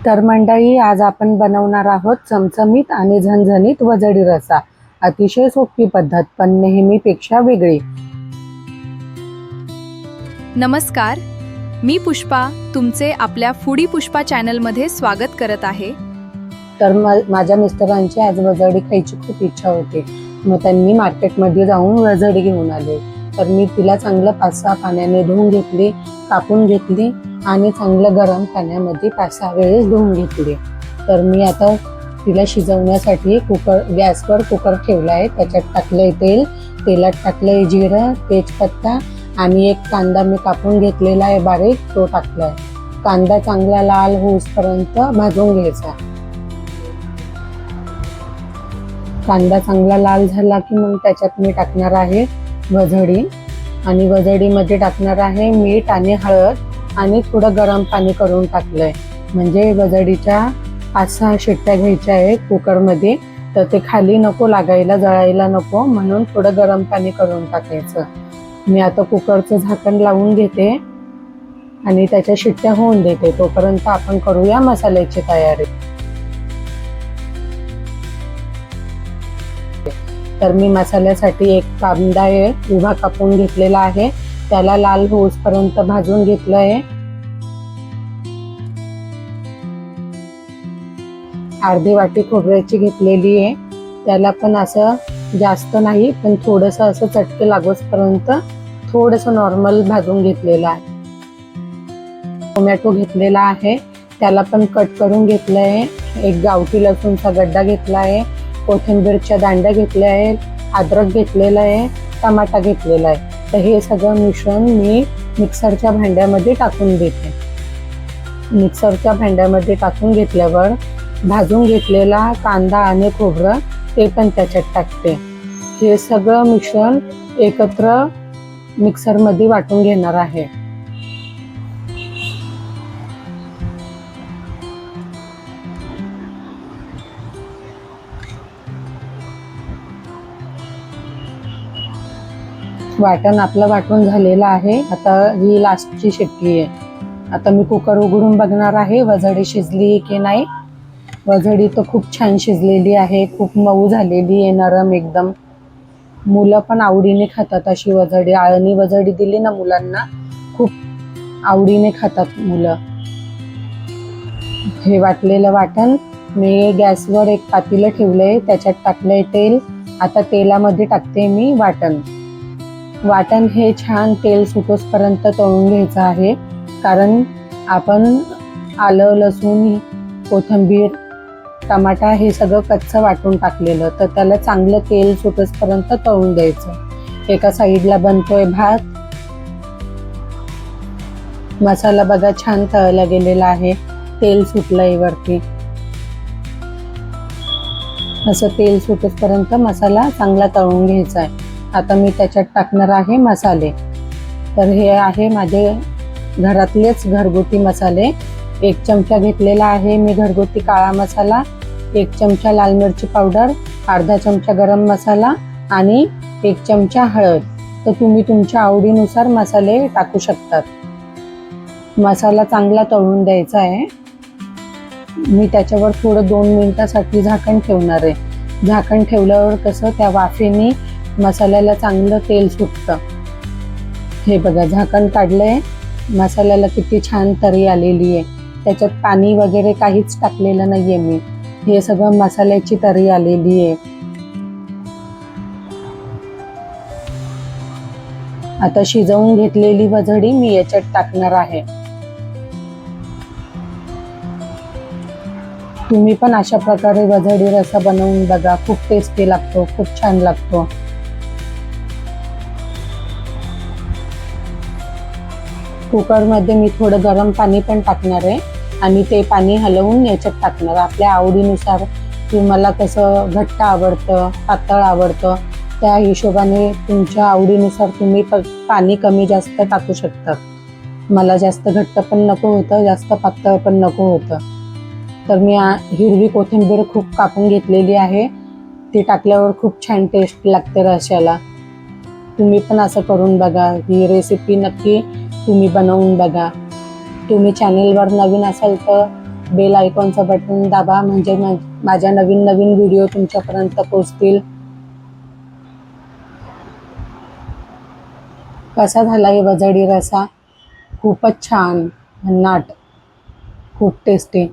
तर मंडळी, आज आपण बनवणार आहोत चमचमीत आणि झणझणीत वजडी रस्सा. अतिशय सोपी पद्धत, पण नेहमीपेक्षा वेगळी. नमस्कार, मी पुष्पा तुमचे आपल्या फूडी पुष्पा चॅनलमध्ये स्वागत करत आहे. तर माझ्या मिस्टरांची आज वजडी खायची खूप इच्छा होती. मग त्यांनी मार्केटमध्ये जाऊन वजडी घेऊन आले. तर मी तिला चांगलं 5-6 पाण्याने धुवून घेतली, कापून घेतली आणि चांगलं गरम पाण्यामध्ये 5-6 वेळेस धुवून घेतली. तर मी आता तिला शिजवण्यासाठी गॅसवर कुकर ठेवला आहे. त्याच्यात टाकलंय तेल, तेलात टाकलंय जिरं, तेजपत्ता आणि एक कांदा मी कापून घेतलेला आहे बारीक, तो टाकलाय. कांदा चांगला लाल होईपर्यंत भाजून घ्यायचा. कांदा चांगला लाल झाला की मग त्याच्यात मी टाकणार आहे वजडी आणि वजडीमध्ये टाकणार आहे मीठ आणि हळद आणि थोडं गरम पाणी करून टाकलंय. म्हणजे वजडीच्या 5-6 शिट्ट्या घ्यायच्या आहेत कुकरमध्ये, तर ते खाली नको लागायला, जळायला नको, म्हणून थोडं गरम पाणी करून टाकायचं. मी आता कुकरचं झाकण लावून घेते आणि त्याच्या शिट्ट्या होऊन देते. तोपर्यंत आपण करूया मसाल्याची तयारी. तर मी मसाल्यासाठी एक कांदा उभा कापून घेतलेला आहे, त्याला लाल होईपर्यंत भाजून घेतलं आहे. अर्धी वाटी खोबऱ्याची घेतलेली आहे, त्याला पण असं जास्त नाही, पण थोडंसं असं चटके लागोपर्यंत थोडंसं नॉर्मल भाजून घेतलेलं आहे. टोमॅटो घेतलेला आहे, त्याला पण कट करून घेतलं आहे. एक गावठी लसूणचा गड्डा घेतला आहे, कोथिंबीरच्या दांड्या घेतल्या आहेत, अद्रक घेतलेलं आहे, टमाटा घेतलेला आहे. तर हे सगळं मिश्रण मी मिक्सरच्या भांड्यामध्ये टाकून देते. मिक्सरच्या भांड्यामध्ये टाकून घेतल्यावर भाजून घेतलेला कांदा आणि खोबरं ते पण त्याच्यात टाकते. हे सगळं मिश्रण एकत्र मिक्सरमध्ये वाटून घेणार आहे. वाटण आपलं वाटून झालेलं आहे. आता ही लास्टची शिट्टी आहे. आता मी कुकर उघडून बघणार आहे वजडी शिजली की नाही. वजडी तर खूप छान शिजलेली आहे, खूप मऊ झालेली आहे, नरम एकदम. मुलं पण आवडीने खातात अशी वजडी. आळणी वजडी दिली ना मुलांना, खूप आवडीने खातात मुलं. हे वाटलेलं वाटण मी गॅसवर एक पातेलं ठेवलंय, त्याच्यात टाकलंय तेल. आता तेलामध्ये टाकते मी वाटण हे छान तेल सुटोपर्यंत तळून घ्यायचं आहे, कारण आपण आलं, लसूण, कोथिंबीर, टमाटा हे सगळं कच्चं वाटून टाकलेलं, तर त्याला चांगलं तेल सुटोपर्यंत तळून द्यायचं. एका साईडला बनतोय भात. मसाला बघा छान तळला गेलेला आहे, तेल सुटलंय वरती. असं तेल सुटोपर्यंत मसाला चांगला तळून घ्यायचा आहे. आता मी त्याच्यात टाकणार आहे मसाले. तर हे आहे माझे घरातलेच घरगुती मसाले. 1 चमचा घेतलेला आहे मी घरगुती काळा मसाला, 1 चमचा लाल मिरची पावडर, अर्धा चमचा गरम मसाला आणि 1 चमचा हळद. तर तुम्ही तुमच्या आवडीनुसार मसाले टाकू शकतात. मसाला चांगला तळून द्यायचा आहे. मी त्याच्यावर थोडं 2 मिनिटासाठी झाकण ठेवणार आहे. झाकण ठेवल्यावर कसं त्या वाफेने मसाल्याला चांगलं तेल सुटतं. हे बघा, झाकण काढलंय. मसाल्याला किती छान तरी आलेली आहे. त्याच्यात पाणी वगैरे काहीच टाकलेलं नाहीये मी. हे सगळं मसाल्याची तरी आलेली आहे. आता शिजवून घेतलेली वजडी मी याच्यात टाकणार आहे. तुम्ही पण अशा प्रकारे वजडी रस्सा बनवून बघा, खूप टेस्टी लागतो, खूप छान लागतो. कुकरमध्ये मी थोडं गरम पाणी पण टाकणार आहे आणि ते पाणी हलवून याच्यात टाकणार. आपल्या आवडीनुसार, तुम्हाला कसं घट्ट आवडतं, पातळ आवडतं, त्या हिशोबाने तुमच्या आवडीनुसार तुम्ही पाणी कमी जास्त टाकू शकता. मला जास्त घट्ट पण नको होतं, जास्त पातळ पण नको होतं. तर मी हिरवी कोथिंबीर खूप कापून घेतलेली आहे, ती टाकल्यावर खूप छान टेस्ट लागते रश्श्याला. तुम्ही पण असं करून बघा. ही रेसिपी नक्की तुम्ही बनवून बघा. तुम्ही चॅनेलवर नवीन असाल तर बेल आयकॉनचं बटन दाबा, म्हणजे माझ्या नवीन नवीन व्हिडिओ तुमच्यापर्यंत पोहोचतील. कसा झाला हे वजडी रसा? खूपच छान, भन्नाट, खूप टेस्टी.